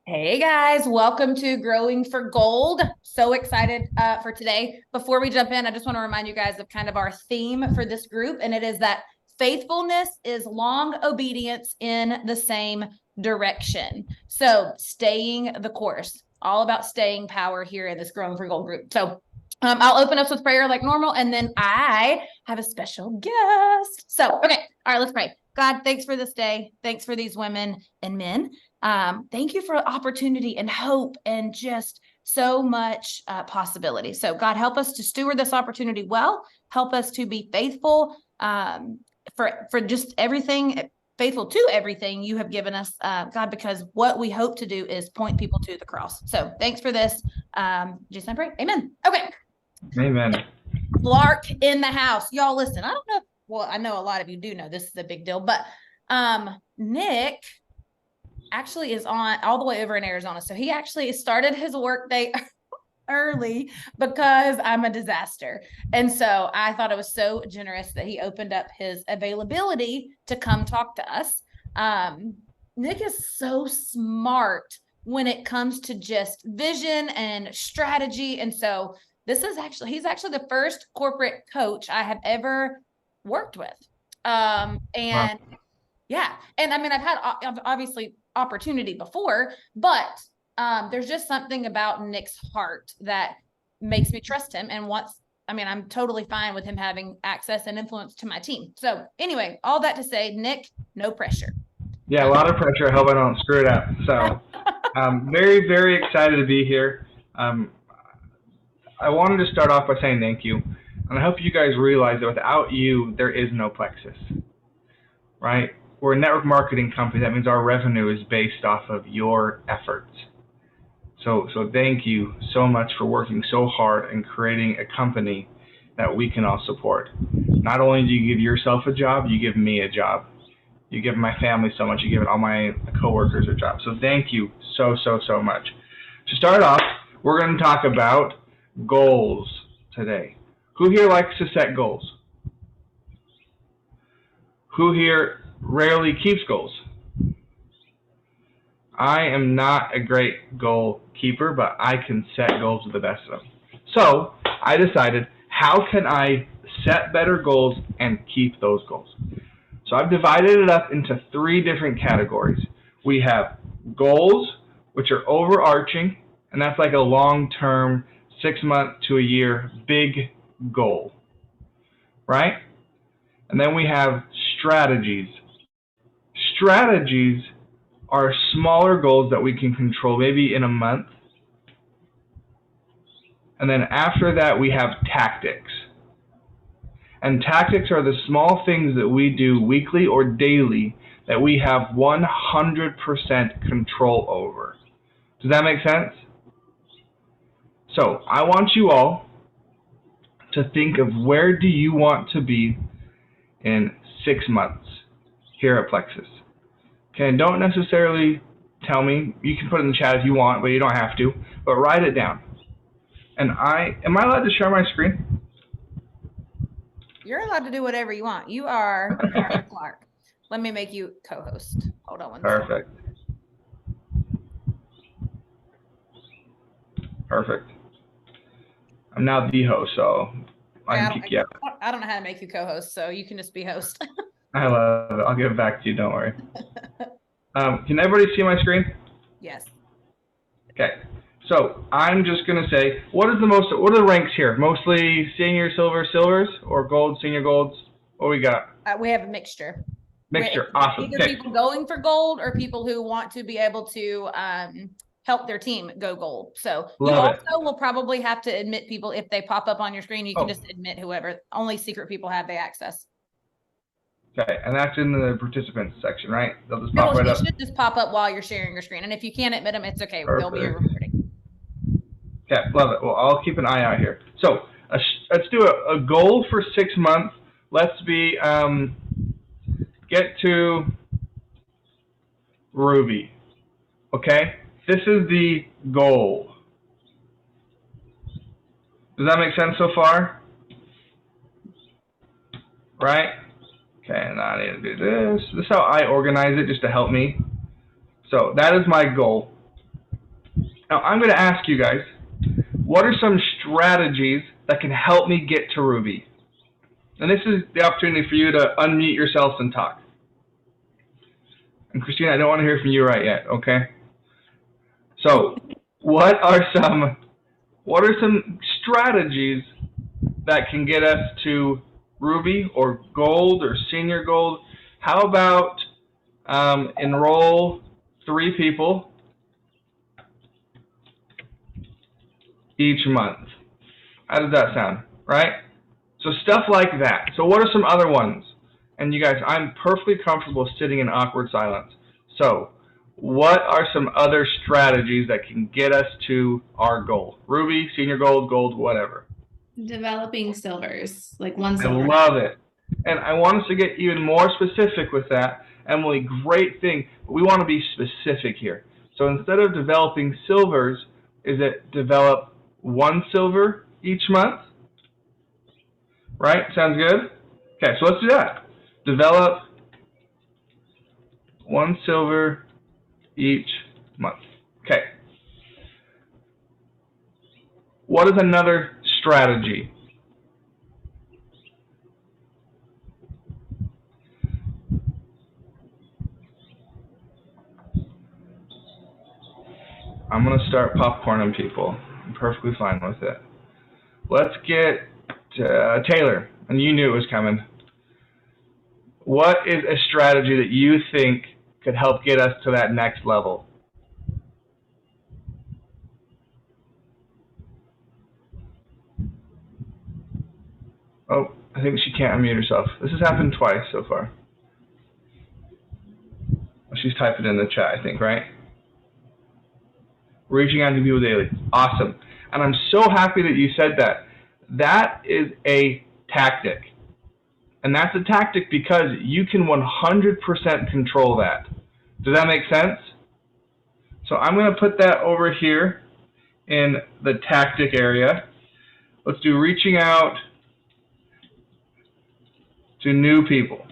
Hey guys, welcome to Growing for Gold. So excited for today. Before we jump in, I just want to remind you guys of kind of our theme for this group, and it is that faithfulness is long obedience in the same direction. So, staying the course, all about staying power here in this Growing for Gold group. So, I'll open us with prayer like normal, and then I have a special guest. So, okay, all right, let's pray. God, thanks for this day. Thanks for these women and men. Thank you for opportunity and hope and just so much possibility. So God, help us to steward this opportunity well. Help us to be faithful for just everything, faithful to everything you have given us, God, because what we hope to do is point people to the cross. So thanks for this. Just I pray. Amen. Okay. Amen. Clark in the house. Y'all listen, I don't know. Well, I know a lot of you do know this is a big deal, but Nick actually is on all the way over in Arizona. So he actually started his work day early because I'm a disaster. And so I thought it was so generous that he opened up his availability to come talk to us. Nick is so smart when it comes to just vision and strategy. And so he's actually the first corporate coach I have ever worked with. And Wow. yeah. And I mean, I've had obviously opportunity before, but there's just something about Nick's heart that makes me trust him and I'm totally fine with him having access and influence to my team. So anyway, all that to say, Nick, no pressure. Yeah, a lot of pressure. I hope I don't screw it up. So, I'm very, very excited to be here. Um, I wanted to start off by saying thank you. And I hope you guys realize that without you, there is no Plexus, right? We're a network marketing company. That means our revenue is based off of your efforts. So thank you so much for working so hard and creating a company that we can all support. Not only do you give yourself a job, you give me a job. You give my family so much. You give all my coworkers a job. So thank you so much. To start off, we're going to talk about goals today. Who here likes to set goals? Who here rarely keeps goals? I am not a great goal keeper, but I can set goals with the best of them. So I decided, how can I set better goals and keep those goals? So I've divided it up into three different categories. We have goals, which are overarching, and that's like a long-term, 6 month to a year, big goal, right? And then we have strategies. Strategies are smaller goals that we can control maybe in a month. And then after that, we have tactics. And tactics are the small things that we do weekly or daily that we have 100% control over. Does that make sense? So I want you all to think of, where do you want to be in 6 months here at Plexus? Okay, and don't necessarily tell me. You can put it in the chat if you want, but you don't have to. But write it down. And am I allowed to share my screen? You're allowed to do whatever you want. You are Clark. Let me make you co-host. Hold on one second. Perfect. Perfect. I'm now the host, so I can kick you out. I don't know how to make you co-host, so you can just be host. I love it. I'll give it back to you. Don't worry. Can everybody see my screen? Yes. Okay. So I'm just gonna say, what are the ranks here? Mostly senior silvers, or gold, senior golds? What we got? We have a mixture. Mixture. Awesome. Either people going for gold or people who want to be able to help their team go gold. So you also will probably have to admit people if they pop up on your screen. You can just admit whoever. Only secret people have the access. Okay, and that's in the participants section, right? They'll just pop right up. It should just pop up while you're sharing your screen. And if you can't admit them, it's okay. They'll be recording. Okay, love it. Well, I'll keep an eye out here. So let's do a goal for 6 months. Let's be get to Ruby. Okay, this is the goal. Does that make sense so far? Right? Okay, and I need to do this. This is how I organize it, just to help me. So that is my goal. Now, I'm going to ask you guys, what are some strategies that can help me get to Ruby? And this is the opportunity for you to unmute yourselves and talk. And Christina, I don't want to hear from you right yet, okay? So, what are some strategies that can get us to Ruby or Gold or Senior Gold? How about enroll 3 people each month? How does that sound, right? So stuff like that. So what are some other ones? And you guys, I'm perfectly comfortable sitting in awkward silence. So what are some other strategies that can get us to our goal? Ruby, Senior Gold, Gold, whatever. Developing silvers, like one I silver. love it. And I want us to get even more specific with that. Emily, great thing. But we want to be specific here. So instead of developing silvers, is it develop 1 silver each month? Right? Sounds good? Okay, so let's do that. Develop 1 silver each month. Okay. What is another strategy? I'm going to start popcorning people. I'm perfectly fine with it. Let's get Taylor, and you knew it was coming. What is a strategy that you think could help get us to that next level? Oh, I think she can't unmute herself. This has happened twice so far. She's typing in the chat, I think, right? Reaching out to people daily. Awesome. And I'm so happy that you said that. That is a tactic. And that's a tactic because you can 100% control that. Does that make sense? So I'm going to put that over here in the tactic area. Let's do reaching out to new people.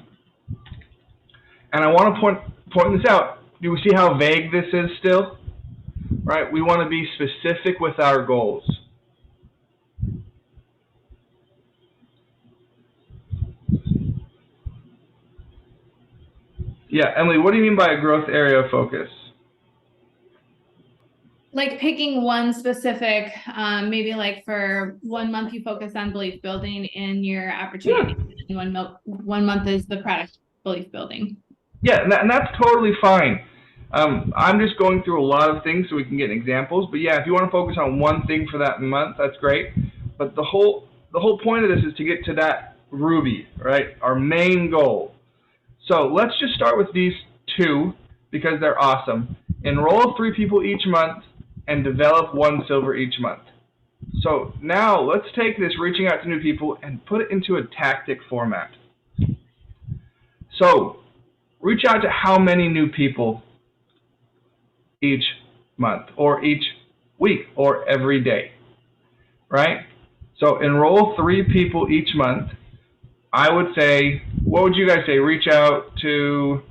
And I want to point this out. Do we see how vague this is still? Right? We want to be specific with our goals. Yeah, Emily, what do you mean by a growth area of focus? Like picking one specific, maybe like for 1 month you focus on belief building in your opportunity. Yeah. And 1 month is the product belief building. Yeah, and that's totally fine. I'm just going through a lot of things so we can get examples. But yeah, if you want to focus on one thing for that month, that's great. But the whole point of this is to get to that Ruby, right? Our main goal. So let's just start with these 2 because they're awesome. Enroll 3 people each month and develop 1 silver each month. So now let's take this reaching out to new people and put it into a tactic format. So reach out to how many new people each month or each week or every day, right? So enroll 3 people each month. I would say, what would you guys say? Reach out to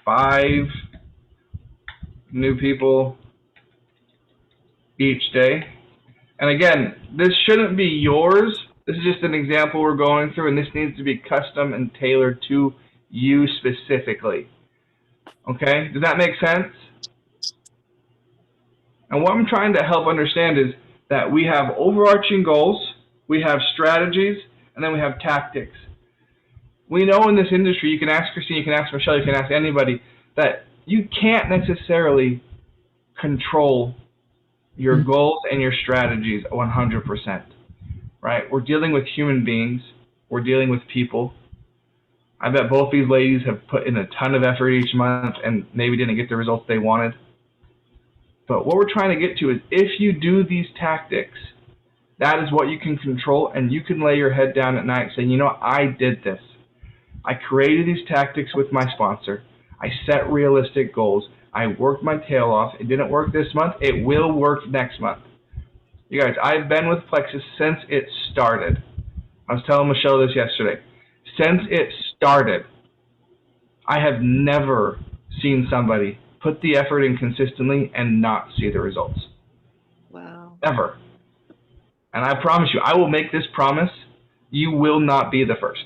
5 new people each day. And again, this shouldn't be yours. This is just an example we're going through, and this needs to be custom and tailored to you specifically. Okay? Does that make sense? And what I'm trying to help understand is that we have overarching goals, we have strategies, and then we have tactics. We know in this industry, you can ask Christine, you can ask Michelle, you can ask anybody, that you can't necessarily control your goals and your strategies 100%, right? We're dealing with human beings. We're dealing with people. I bet both these ladies have put in a ton of effort each month and maybe didn't get the results they wanted. But what we're trying to get to is if you do these tactics, that is what you can control, and you can lay your head down at night saying, you know, I did this. I created these tactics with my sponsor. I set realistic goals. I worked my tail off. It didn't work this month. It will work next month. You guys, I've been with Plexus since it started. I was telling Michelle this yesterday. Since it started, I have never seen somebody put the effort in consistently and not see the results. ever. And I promise you, I will make this promise, you will not be the first.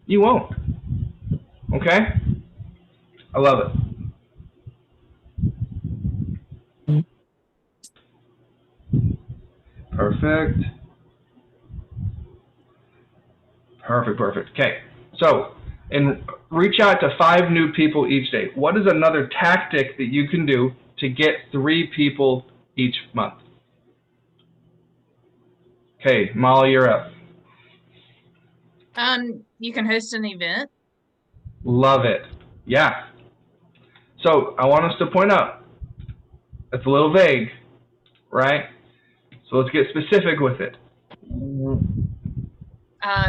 You won't. Okay? I love it. Perfect. Perfect. Okay. So, and reach out to 5 new people each day. What is another tactic that you can do to get 3 people each month? Okay, Molly, you're up. You can host an event. Love it. Yeah. So I want us to point out, it's a little vague, right? So let's get specific with it.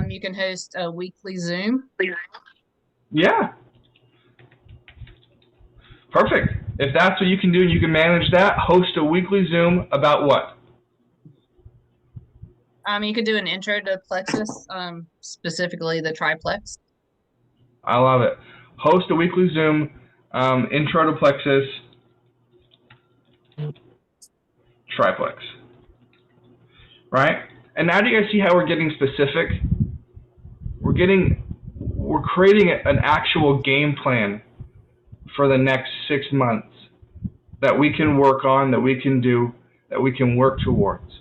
You can host a weekly Zoom. Yeah. Perfect. If that's what you can do and you can manage that, host a weekly Zoom about what? You could do an intro to Plexus, specifically the triplex. I love it. Host a weekly Zoom, intro to Plexus, triplex. Right? And now do you guys see how we're getting specific? We're creating an actual game plan for the next 6 months that we can work on, that we can do, that we can work towards.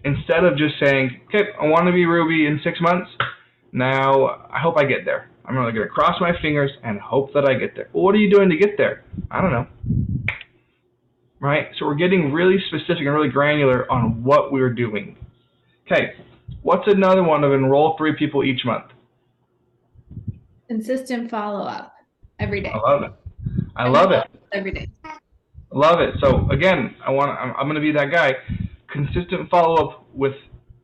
Instead of just saying, okay, I want to be Ruby in 6 months. Now, I hope I get there. I'm really going to cross my fingers and hope that I get there. Well, what are you doing to get there? I don't know. Right? So we're getting really specific and really granular on what we're doing. Okay, what's another one of enroll 3 people each month? Consistent follow-up every day. I love it. I love it. Every day. Love it. So again, I'm going to be that guy. Consistent follow-up with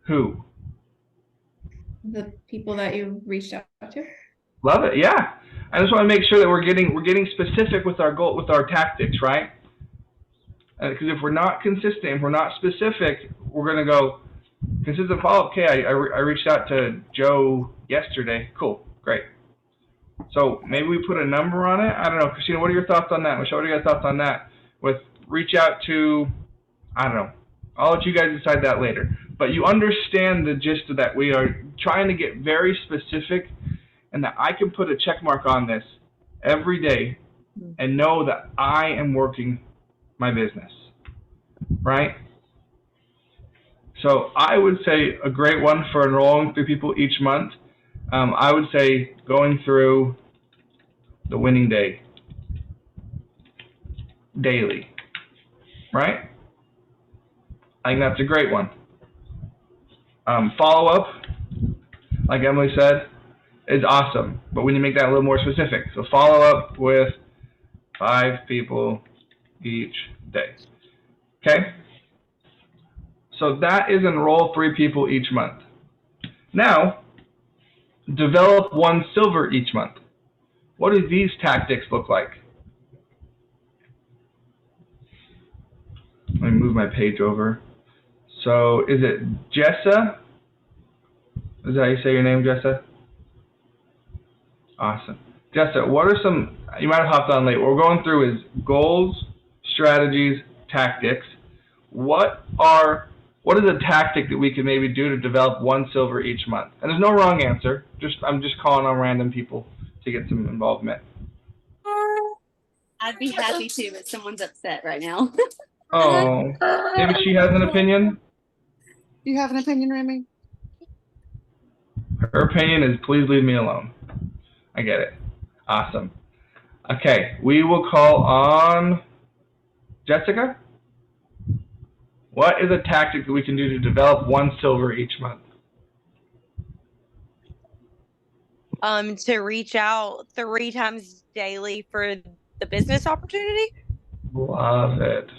who? The people that you reached out to. Love it. Yeah. I just want to make sure that we're getting specific with our goal, with our tactics, right? Because if we're not consistent, if we're not specific, we're going to go consistent follow-up. Okay, I reached out to Joe yesterday. Cool. Great. So maybe we put a number on it. I don't know. Christina, what are your thoughts on that? Michelle, what are your thoughts on that? With reach out to, I don't know. I'll let you guys decide that later. But you understand the gist of that. We are trying to get very specific, and that I can put a check mark on this every day and know that I am working my business, right? So I would say a great one for enrolling 3 people each month. I would say going through the winning day daily, right? I think that's a great one. Follow-up, like Emily said, is awesome, but we need to make that a little more specific. So follow up with 5 people each day. Okay? So that is enroll 3 people each month. Now, develop 1 silver each month. What do these tactics look like? Let me move my page over. So is it Jessa? Is that how you say your name, Jessa? Awesome. Jessa, what are some, you might have hopped on late, what we're going through is goals, strategies, tactics. What is a tactic that we can maybe do to develop 1 silver each month? And there's no wrong answer. I'm just calling on random people to get some involvement. I'd be happy to, but someone's upset right now. Oh, maybe she has an opinion? Do you have an opinion, Remy? Her opinion is please leave me alone. I get it. Awesome. Okay, we will call on Jessica. What is a tactic that we can do to develop 1 silver each month? To reach out 3 times daily for the business opportunity. Love it.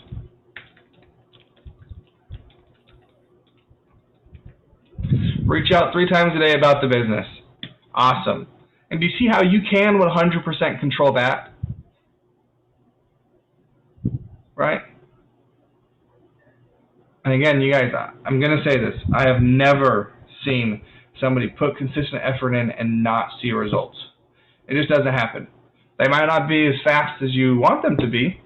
Reach out 3 times a day about the business. Awesome. And do you see how you can 100% control that? Right? And again, you guys, I'm going to say this. I have never seen somebody put consistent effort in and not see results. It just doesn't happen. They might not be as fast as you want them to be,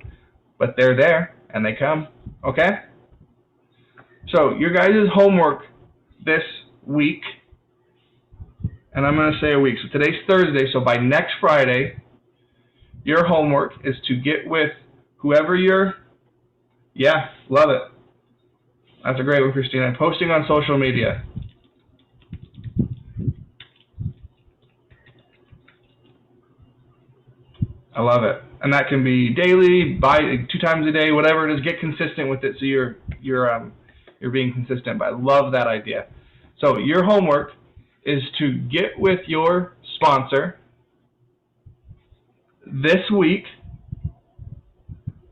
but they're there and they come. Okay? So your guys' homework this week, and I'm going to say a week. So today's Thursday. So by next Friday, your homework is to get with whoever yeah, love it. That's a great one, Christina. Posting on social media. I love it. And that can be daily, 2 times a day, whatever it is. Get consistent with it so you're being consistent. But I love that idea. So your homework is to get with your sponsor this week.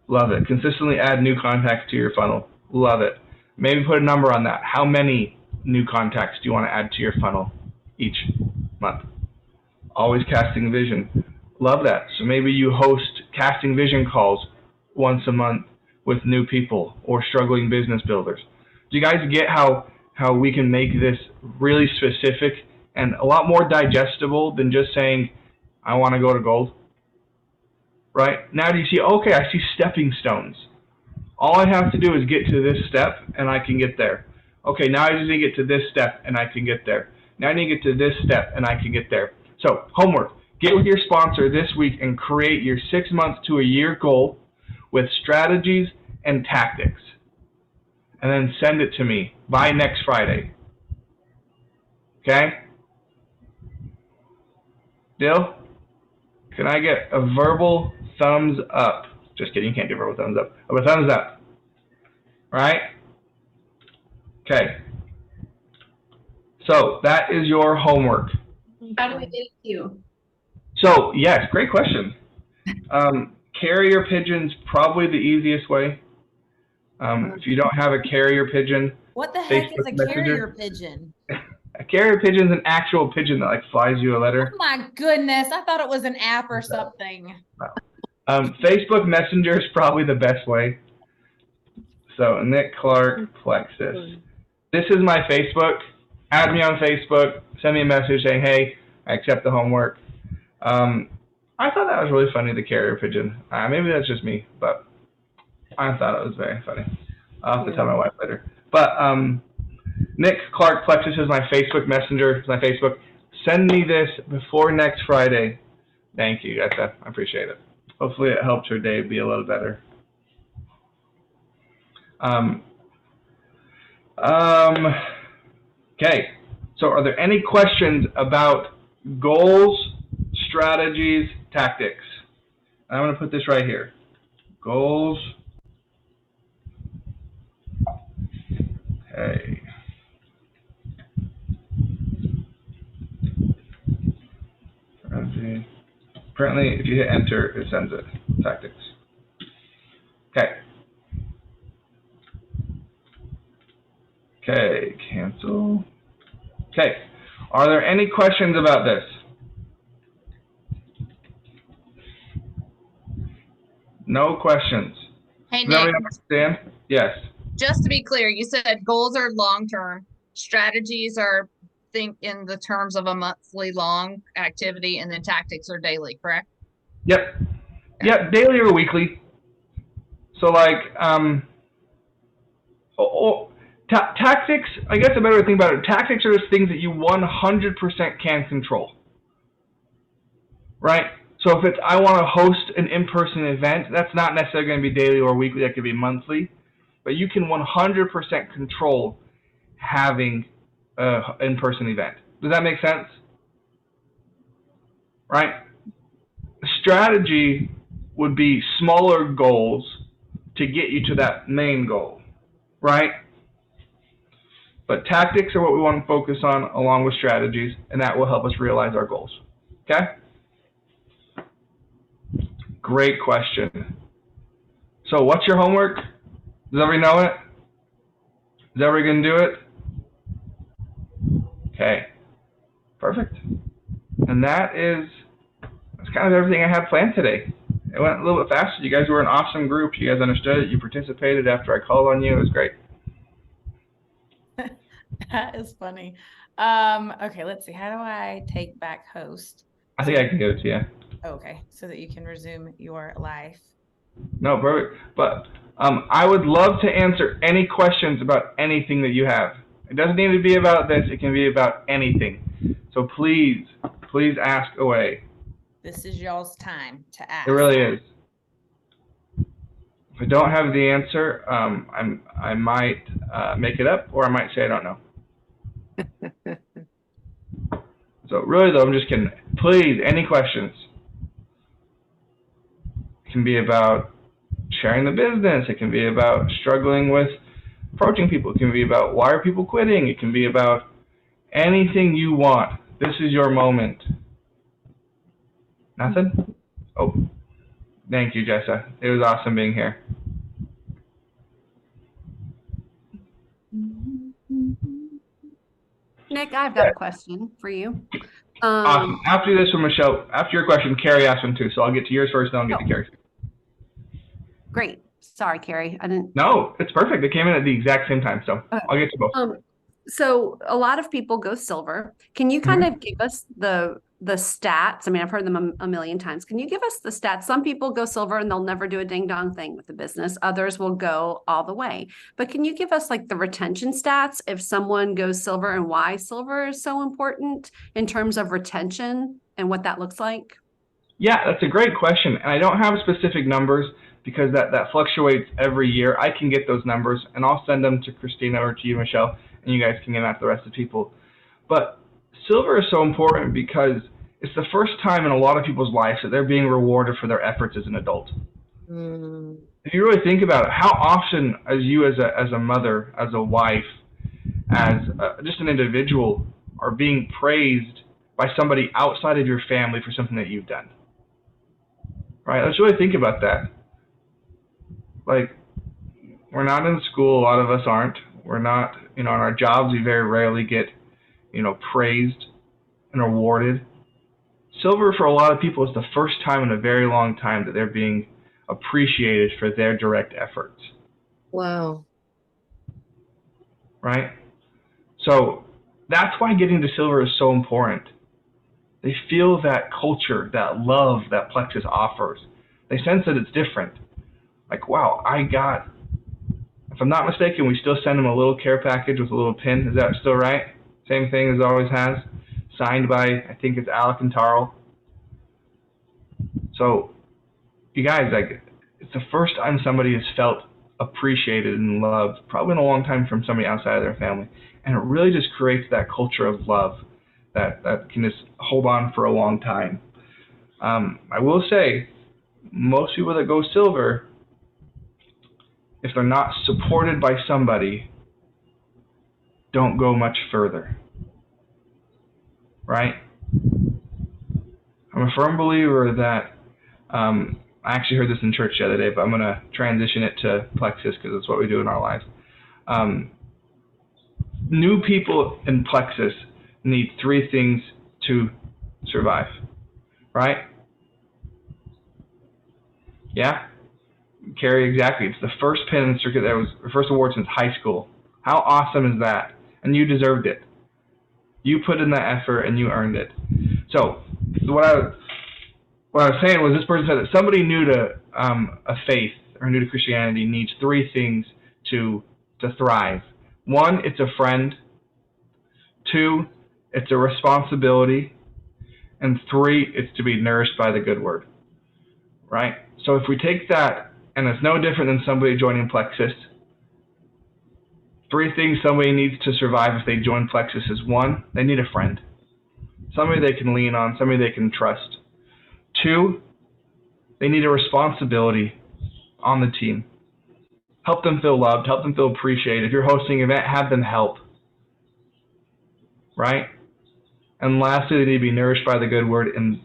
Love it. Consistently add new contacts to your funnel. Love it. Maybe put a number on that. How many new contacts do you want to add to your funnel each month? Always casting vision. Love that. So maybe you host casting vision calls once a month with new people or struggling business builders. Do you guys get how we can make this really specific and a lot more digestible than just saying, I want to go to gold? Right? Now do you see, okay, I see stepping stones. All I have to do is get to this step and I can get there. Okay, now I just need to get to this step and I can get there. Now I need to get to this step and I can get there. So, homework. Get with your sponsor this week and create your 6 months to a year goal with strategies and tactics. And then send it to me by next Friday. Okay? Deal? Can I get a verbal thumbs up? Just kidding, you can't do verbal thumbs up. But a thumbs up. Right? Okay. So that is your homework. How do we get it to you? So yes, great question. Carrier pigeon's probably the easiest way. If you don't have a carrier pigeon, What the heck is Facebook a Messenger. carrier pigeon? A carrier pigeon's an actual pigeon that like flies you a letter. Oh my goodness, I thought it was an app or something. Facebook Messenger is probably the best way. So Nick Clark Plexus. This is my Facebook. Add me on Facebook. Send me a message saying, hey, I accept the homework. I thought that was really funny, the carrier pigeon. Maybe that's just me, but I thought it was very funny. I'll have to tell my wife later. But Nick Clark Plexus is my Facebook Messenger. It's my Facebook. Send me this before next Friday. Thank you, guys. I appreciate it. Hopefully it helps her day be a little better. Okay. So are there any questions about goals, strategies, tactics? I'm going to put this right here. Goals. Okay. Strategy. Apparently, if you hit enter, it sends it. Tactics. Okay. Okay, cancel. Okay. Are there any questions about this? No questions. Hey, Does Nick, everyone understand? Yes. just to be clear, you said goals are long-term, strategies are think in the terms of a monthly long activity, and then tactics are daily, correct? Yep. Yep, daily or weekly. So like, tactics, I guess a better way to think about it, tactics are just things that you 100% can control. Right? So if it's, I want to host an in-person event, that's not necessarily going to be daily or weekly, that could be monthly. But you can 100% control having an in-person event. Does that make sense? Right? Strategy would be smaller goals to get you to that main goal, right? But tactics are what we want to focus on along with strategies, and that will help us realize our goals. Okay? Great question. So what's your homework? Does everybody know it? Is everybody going to do it? Okay. Perfect. And that's kind of everything I had planned today. It went a little bit faster. You guys were an awesome group. You guys understood it. You participated after I called on you. It was great. That is funny. Okay, let's see. How do I take back host? I think I can give it to you. Okay, so that you can resume your life. No, perfect. But I would love to answer any questions about anything that you have. It doesn't need to be about this. It can be about anything. So please, please ask away. This is y'all's time to ask. It really is. If I don't have the answer, I might make it up, or I might say I don't know. So really, though, I'm just kidding. Please, any questions? It can be about sharing the business. It can be about struggling with approaching people. It can be about why are people quitting. It can be about anything you want. This is your moment. Nothing? Oh, thank you, Jessa. It was awesome being here. Nick, I've got a question for you. Awesome. After this one, Michelle, after your question, Carrie asked one too. So I'll get to yours first, then I'll get to Carrie's. Great. Sorry, Carrie. I didn't. No, it's perfect. They came in at the exact same time, so I'll get to both. So a lot of people go silver. Can you kind of give us the stats? I mean, I've heard them a million times. Can you give us the stats? Some people go silver and they'll never do a ding dong thing with the business. Others will go all the way. But can you give us like the retention stats if someone goes silver and why silver is so important in terms of retention and what that looks like? Yeah, that's a great question. And I don't have specific numbers because that fluctuates every year. I can get those numbers and I'll send them to Christina or to you, Michelle, and you guys can get them out to the rest of the people. But silver is so important because it's the first time in a lot of people's lives that they're being rewarded for their efforts as an adult. If you really think about it, how often as you as a mother, as a wife, as just an individual are being praised by somebody outside of your family for something that you've done? Right? Let's really think about that. Like, we're not in school, a lot of us aren't. We're not, in our jobs, we very rarely get, praised and awarded. Silver for a lot of people is the first time in a very long time that they're being appreciated for their direct efforts. Wow. Right? So that's why getting to silver is so important. They feel that culture, that love that Plexus offers. They sense that it's different. Like, wow, if I'm not mistaken, we still send them a little care package with a little pin. Is that still right? Same thing as always has. Signed by, I think it's Alec and Tarl. So, you guys, it's the first time somebody has felt appreciated and loved, probably in a long time from somebody outside of their family. And it really just creates that culture of love that can just hold on for a long time. I will say, most people that go silver, if they're not supported by somebody, don't go much further. Right? I'm a firm believer that, I actually heard this in church the other day, but I'm going to transition it to Plexus because it's what we do in our lives. New people in Plexus need 3 things to survive. Right? Yeah? Carrie, exactly. It's the first pin in the circuit that was the first award since high school. How awesome is that? And you deserved it. You put in that effort and you earned it. So what I was saying was this person said that somebody new to a faith or new to Christianity needs 3 things to thrive. 1, it's a friend. 2, it's a responsibility. And 3, it's to be nourished by the good word. Right? So if we take that, and it's no different than somebody joining Plexus. 3 things somebody needs to survive if they join Plexus is 1, they need a friend. Somebody they can lean on, somebody they can trust. 2, they need a responsibility on the team. Help them feel loved, help them feel appreciated. If you're hosting an event, have them help. Right? And lastly, they need to be nourished by the good word. In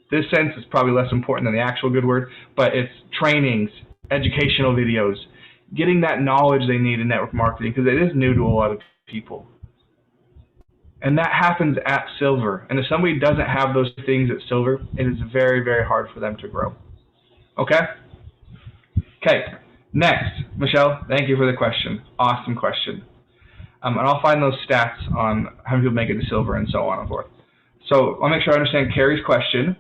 this sense, it's probably less important than the actual good word, but it's trainings, educational videos, getting that knowledge they need in network marketing because it is new to a lot of people. And that happens at silver. And if somebody doesn't have those things at silver, it is very, very hard for them to grow. Okay? Okay. Next, Michelle, thank you for the question. Awesome question. And I'll find those stats on how many people make it to silver and so on and so forth. So I'll make sure I understand Carrie's question.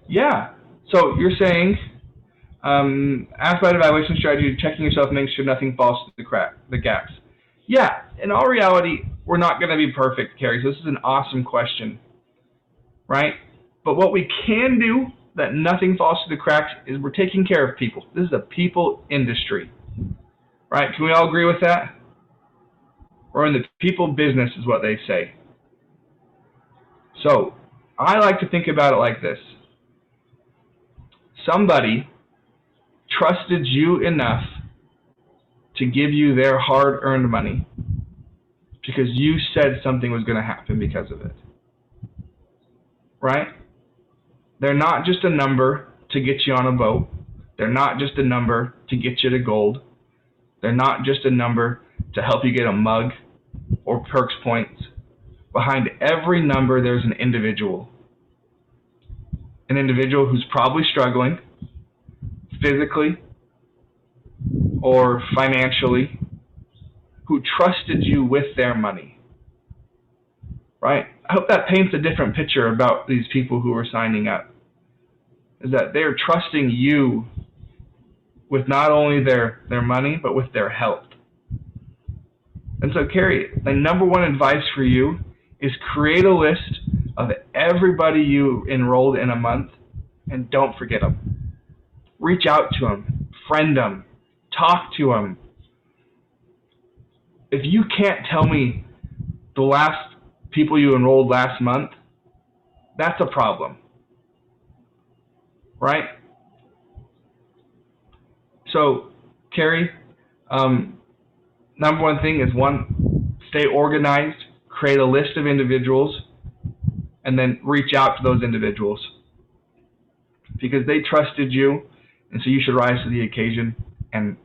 Yeah, So you're saying, asked about evaluation strategy, checking yourself, making sure nothing falls through the gaps. Yeah, in all reality, we're not going to be perfect, Carrie. So this is an awesome question, right? But what we can do that nothing falls through the cracks is we're taking care of people. This is a people industry, right? Can we all agree with that? We're in the people business is what they say. So I like to think about it like this. Somebody trusted you enough to give you their hard-earned money because you said something was going to happen because of it, right? They're not just a number to get you on a boat. They're not just a number to get you to gold. They're not just a number to help you get a mug or perks points. Behind every number, there's an individual. An individual who's probably struggling physically or financially, who trusted you with their money, right? I hope that paints a different picture about these people who are signing up, is that they're trusting you with not only their money, but with their health. And so, Carrie, my number one advice for you is create a list of everybody you enrolled in a month, and don't forget them. Reach out to them, friend them, talk to them. If you can't tell me the last people you enrolled last month, that's a problem, right? So, Carrie, number one thing is stay organized, create a list of individuals, and then reach out to those individuals because they trusted you, and so you should rise to the occasion and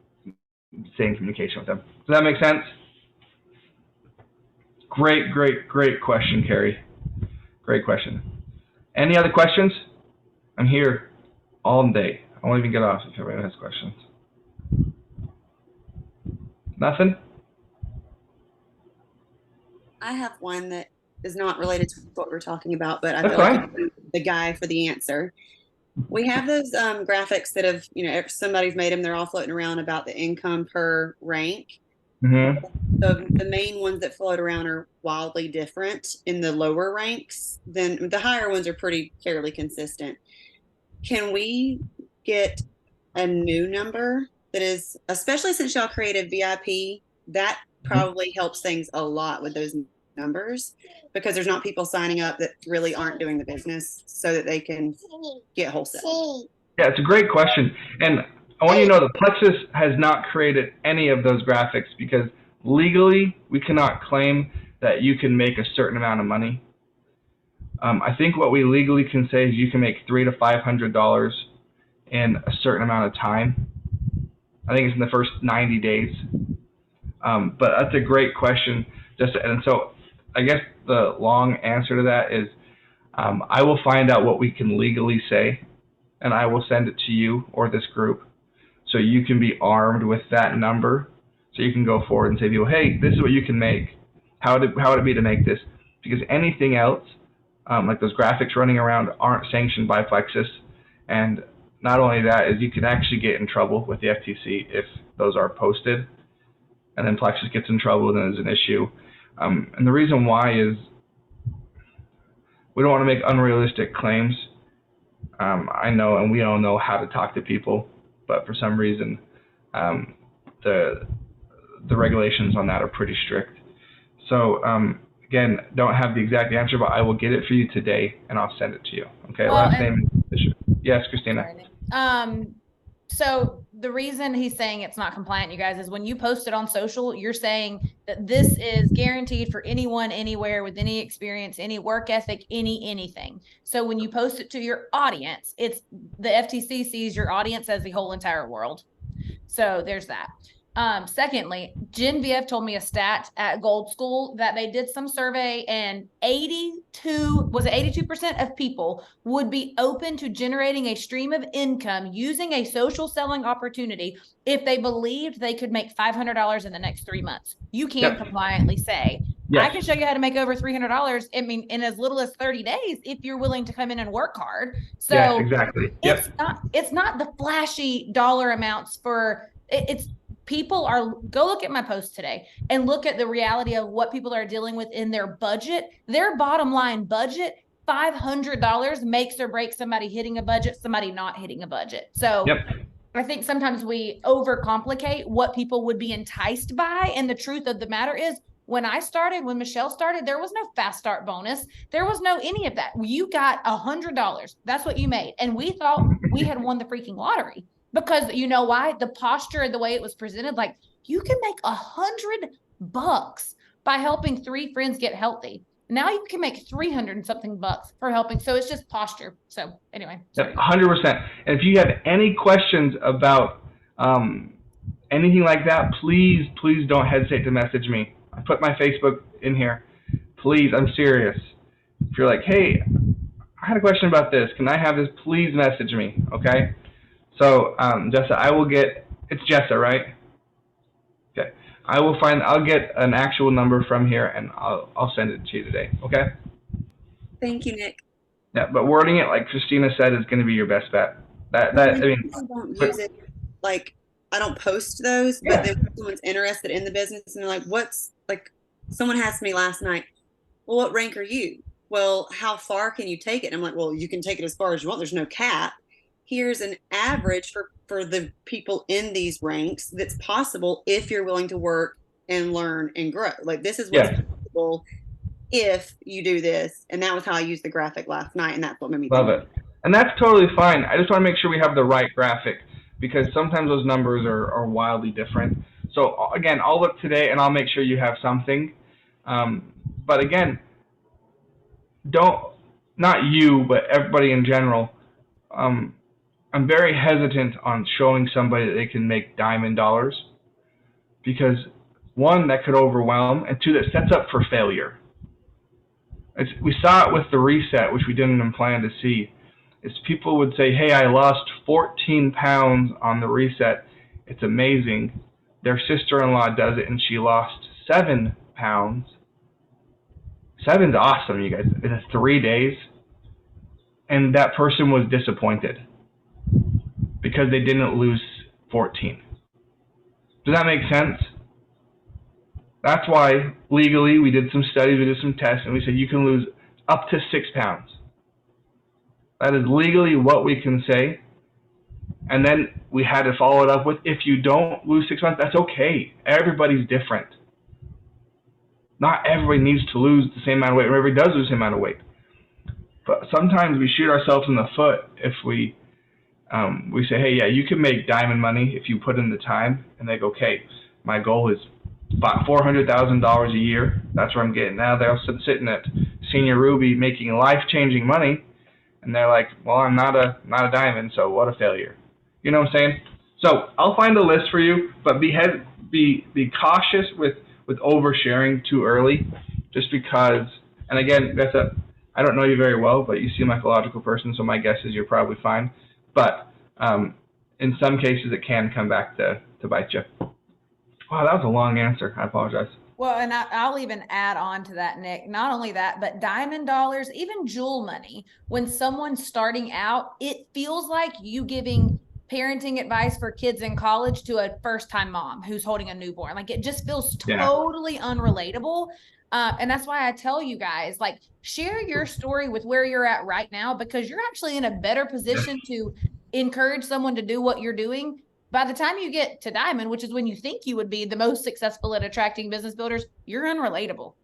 stay in communication with them. Does that make sense? Great question, Carrie. Great question. Any other questions? I'm here all day. I won't even get off if everybody has questions. Nothing? I have one that is not related to what we're talking about, but I That's feel like fine. I'm the guy for the answer. We have those graphics that have, if somebody's made them, they're all floating around about the income per rank. Mm-hmm. The main ones that float around are wildly different in the lower ranks. Then the higher ones are pretty fairly consistent. Can we get a new number that is, especially since y'all created VIP, that probably helps things a lot with those numbers, because there's not people signing up that really aren't doing the business so that they can get wholesale. Yeah, it's a great question. And I want you to know that Plexus has not created any of those graphics because legally we cannot claim that you can make a certain amount of money. I think what we legally can say is you can make $300 to $500 in a certain amount of time. I think it's in the first 90 days. But that's a great question. And so I guess the long answer to that is I will find out what we can legally say, and I will send it to you or this group so you can be armed with that number so you can go forward and say to people, hey, this is what you can make. How would it be to make this? Because anything else, like those graphics running around, aren't sanctioned by Plexus. And not only that, is you can actually get in trouble with the FTC if those are posted. And then Plexus gets in trouble and there's an issue. And the reason why is we don't want to make unrealistic claims. I know, and we all know how to talk to people, but for some reason, the regulations on that are pretty strict. So again, don't have the exact answer, but I will get it for you today, and I'll send it to you. Okay. Well, last name. Yes, Christina. So the reason he's saying it's not compliant, you guys, is when you post it on social, you're saying that this is guaranteed for anyone, anywhere, with any experience, any work ethic, anything. So when you post it to your audience, it's the FTC sees your audience as the whole entire world. So there's that. Secondly, Genevieve told me a stat at Gold School that they did some survey and 82% of people would be open to generating a stream of income using a social selling opportunity if they believed they could make $500 in the next 3 months. You can compliantly say, I can show you how to make over $300. I mean, in as little as 30 days, if you're willing to come in and work hard. So yes, exactly. Yep. It's not the flashy dollar amounts it's people are, go look at my post today and look at the reality of what people are dealing with in their budget. Their bottom line budget, $500 makes or breaks somebody hitting a budget, somebody not hitting a budget. So yep. I think sometimes we overcomplicate what people would be enticed by. And the truth of the matter is, when Michelle started, there was no fast start bonus. There was no any of that. You got $100. That's what you made. And we thought we had won the freaking lottery, because you know why? The posture and the way it was presented, like, you can make $100 by helping 3 friends get healthy. Now you can make 300 and something bucks for helping. So it's just posture. So anyway. Yep, 100%. And if you have any questions about anything like that, please don't hesitate to message me. I put my Facebook in here. Please, I'm serious. If you're like, hey, I had a question about this, can I have this? Please message me, okay? So, Jessa, it's Jessa, right? Okay. I'll get an actual number from here, and I'll send it to you today, okay? Thank you, Nick. Yeah, but wording it like Christina said is going to be your best bet. I don't use it, like, I don't post those, but then when someone's interested in the business and they're like, someone asked me last night, well, what rank are you? Well, how far can you take it? And I'm like, well, you can take it as far as you want. There's no cap. Here's an average for the people in these ranks that's possible if you're willing to work and learn and grow. Like, this is what's possible if you do this. And that was how I used the graphic last night, and that's what made me love it. And that's totally fine. I just want to make sure we have the right graphic, because sometimes those numbers are wildly different. So again, I'll look today and I'll make sure you have something. But again, not you, but everybody in general, I'm very hesitant on showing somebody that they can make diamond dollars, because 1, that could overwhelm, and 2, that sets up for failure. We saw it with the reset, which we didn't even plan to see. Is people would say, hey, I lost 14 pounds on the reset. It's amazing. Their sister-in-law does it, and she lost 7 pounds. 7's awesome, you guys, in 3 days. And that person was disappointed because they didn't lose 14. Does that make sense? That's why legally we did some studies, we did some tests, and we said you can lose up to 6 pounds. That is legally what we can say. And then we had to follow it up with, if you don't lose 6 months, that's okay. Everybody's different. Not everybody needs to lose the same amount of weight. Everybody does lose the same amount of weight. But sometimes we shoot ourselves in the foot if we say, hey, yeah, you can make diamond money if you put in the time. And they go, okay, my goal is about $400,000 a year. That's where I'm getting. Now they're sitting at Senior Ruby making life-changing money. And they're like, well, I'm not a diamond, so what a failure. You know what I'm saying? So I'll find a list for you, but be cautious with oversharing too early, just because. And again, I don't know you very well, but you seem like a logical person, so my guess is you're probably fine. But in some cases, it can come back to bite you. Wow, that was a long answer. I apologize. Well, and I'll even add on to that, Nick. Not only that, but diamond dollars, even jewel money, when someone's starting out, it feels like you giving parenting advice for kids in college to a first-time mom who's holding a newborn. Like, it just feels totally unrelatable. And that's why I tell you guys, like, share your story with where you're at right now, because you're actually in a better position to encourage someone to do what you're doing. By the time you get to diamond, which is when you think you would be the most successful at attracting business builders, you're unrelatable.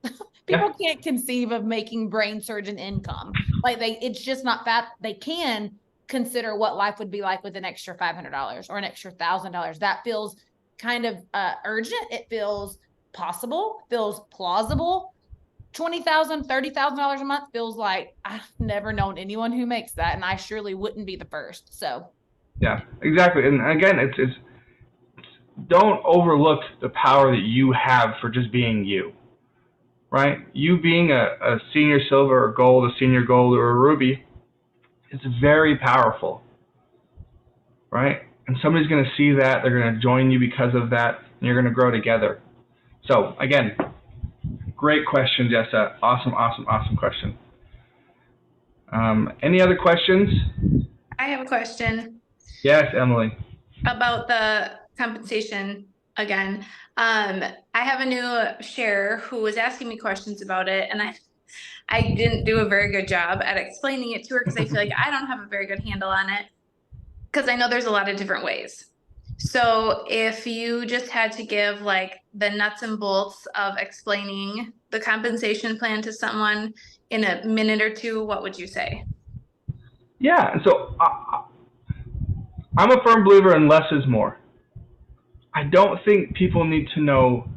People can't conceive of making brain surgeon income. Like, it's just not that they can consider what life would be like with an extra $500 or an extra $1,000. That feels kind of urgent. It feels possible, feels plausible. $20,000, $30,000 a month feels like I've never known anyone who makes that, and I surely wouldn't be the first. So. Yeah, exactly. And again, it's don't overlook the power that you have for just being you, right? You being a senior silver or gold, a senior gold or a ruby, is very powerful, right? And somebody's going to see that, they're going to join you because of that, and you're going to grow together. So again, Great question, Jessa. Awesome question. Any other questions? I have a question Yes, Emily. about the compensation again. I have a new share who was asking me questions about it, and I didn't do a very good job at explaining it to her because I feel like I don't have a very good handle on it, because I know there's a lot of different ways. So if you just had to give like the nuts and bolts of explaining the compensation plan to someone in a minute or two, what would you say? Yeah, so I'm a firm believer in less is more. I don't think people need to know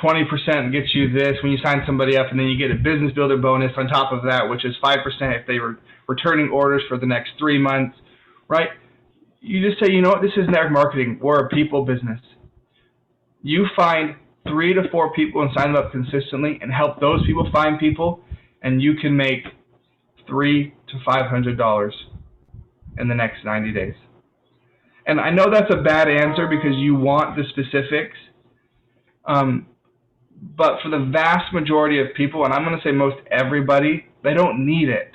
20% gets you this when you sign somebody up, and then you get a business builder bonus on top of that, which is 5% if they were returning orders for the next 3 months, right? You just say, you know what, this is network marketing. We're a people business. You find 3 to 4 people and sign them up consistently and help those people find people, and you can make $300 to $500 in the next 90 days. And I know that's a bad answer because you want the specifics, but for the vast majority of people, and I'm going to say most everybody, they don't need it.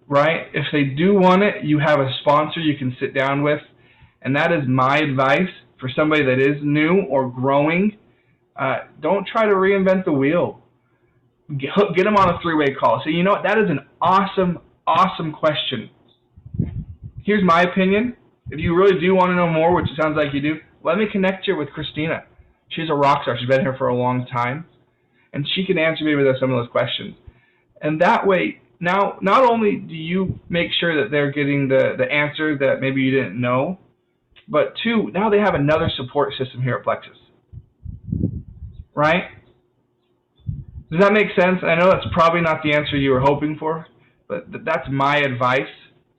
Right? If they do want it, you have a sponsor you can sit down with, and that is my advice for somebody that is new or growing. Don't try to reinvent the wheel. Get them on a 3-way call. So you know what? That is an awesome question. Here's my opinion. If you really do want to know more, which it sounds like you do, let me connect you with Christina. She's a rock star. She's been here for a long time, and she can answer maybe some of those questions. And that way, now, not only do you make sure that they're getting the answer that maybe you didn't know, but 2, now they have another support system here at Plexus. Right? Does that make sense? I know that's probably not the answer you were hoping for, but that's my advice.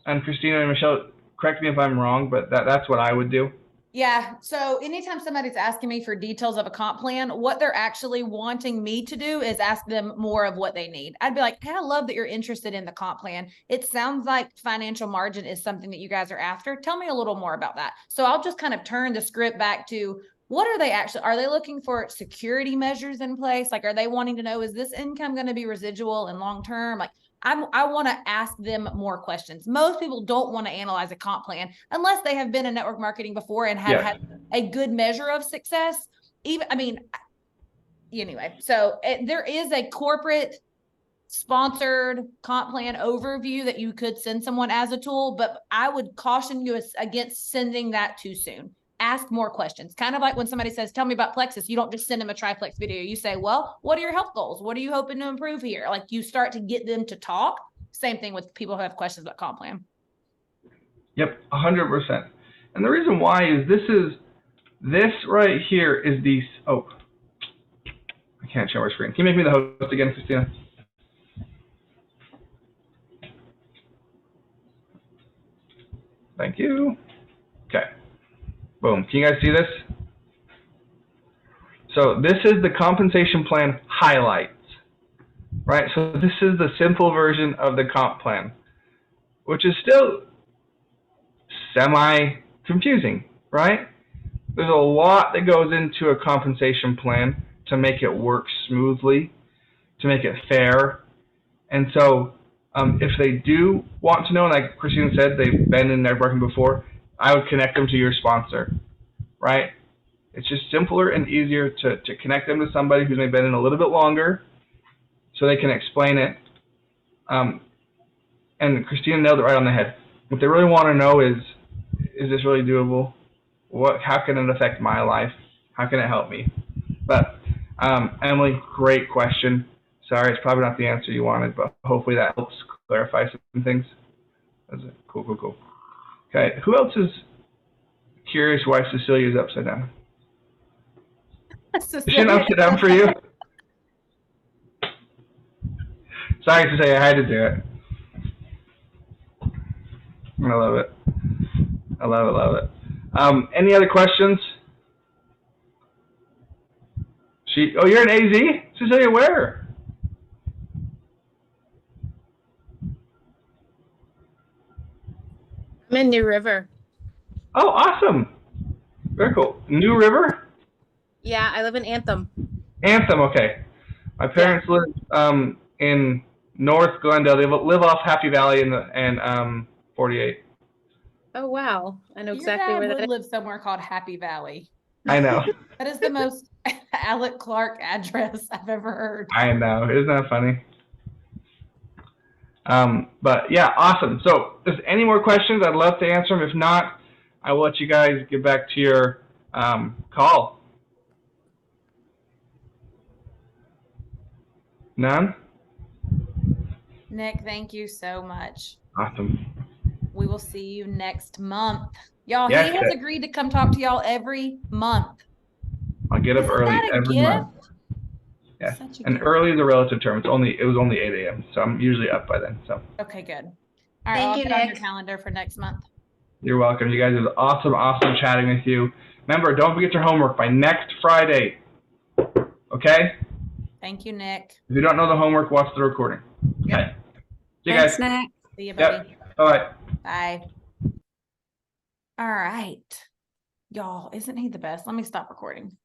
And Christina and Michelle, correct me if I'm wrong, but that's what I would do. Yeah. So anytime somebody's asking me for details of a comp plan, what they're actually wanting me to do is ask them more of what they need. I'd be like, hey, I love that you're interested in the comp plan. It sounds like financial margin is something that you guys are after. Tell me a little more about that. So I'll just kind of turn the script back to, what are they looking for security measures in place? Like, are they wanting to know, is this income going to be residual and long-term? Like, I want to ask them more questions. Most people don't want to analyze a comp plan unless they have been in network marketing before and have had a good measure of success. Anyway, so there is a corporate sponsored comp plan overview that you could send someone as a tool, but I would caution you against sending that too soon. Ask more questions. Kind of like when somebody says, tell me about Plexus, you don't just send them a triplex video. You say, well, what are your health goals? What are you hoping to improve here? Like, you start to get them to talk. Same thing with people who have questions about comp plan. Yep, 100%. And the reason why is this right here is the, oh, I can't share my screen. Can you make me the host again, Christina? Thank you. Okay. Boom. Can you guys see this? So this is the compensation plan highlights, right? So this is the simple version of the comp plan, which is still semi-confusing, right? There's a lot that goes into a compensation plan to make it work smoothly, to make it fair. And so if they do want to know, like Christina said, they've been in networking before, I would connect them to your sponsor, right? It's just simpler and easier to connect them to somebody who's maybe been in a little bit longer so they can explain it. And Christina nailed it right on the head. What they really want to know is this really doable? How can it affect my life? How can it help me? But Emily, great question. Sorry, it's probably not the answer you wanted, but hopefully that helps clarify some things. Cool. Okay, who else is curious why Cecilia's upside down? Is she an upside down for you? Sorry to say I had to do it. I love it. I love it. Any other questions? Oh, you're in AZ? Cecilia, where? I'm in New River. Oh, awesome. Very cool. New River? Yeah, I live in Anthem. Anthem, okay. My parents live in North Glendale. They live off Happy Valley and 48. Oh, wow. I know Your exactly dad where would that is. live somewhere called Happy Valley. I know. That is the most Alec Clark address I've ever heard. I know. Isn't that funny? But yeah, awesome. So if there's any more questions, I'd love to answer them. If not, I will let you guys get back to your call. None? Nick, thank you so much. Awesome. We will see you next month. Y'all, Yes, he has agreed to come talk to y'all every month. I'll get up Isn't early that a every gift? month. Yeah. Such a And gift. early is a relative term. It was only 8 a.m. So I'm usually up by then. So Okay, good. All right, Thank I'll you, get on your Nick. calendar for next month. you're welcome. You guys, it was awesome chatting with you. Remember, don't forget your homework by next Friday. Okay? Thank you, Nick. If you don't know the homework, watch the recording. Okay. See you Thanks, guys. Nick. See you, buddy. Yep. Bye. Bye. All right. Y'all, isn't he the best? Let me stop recording.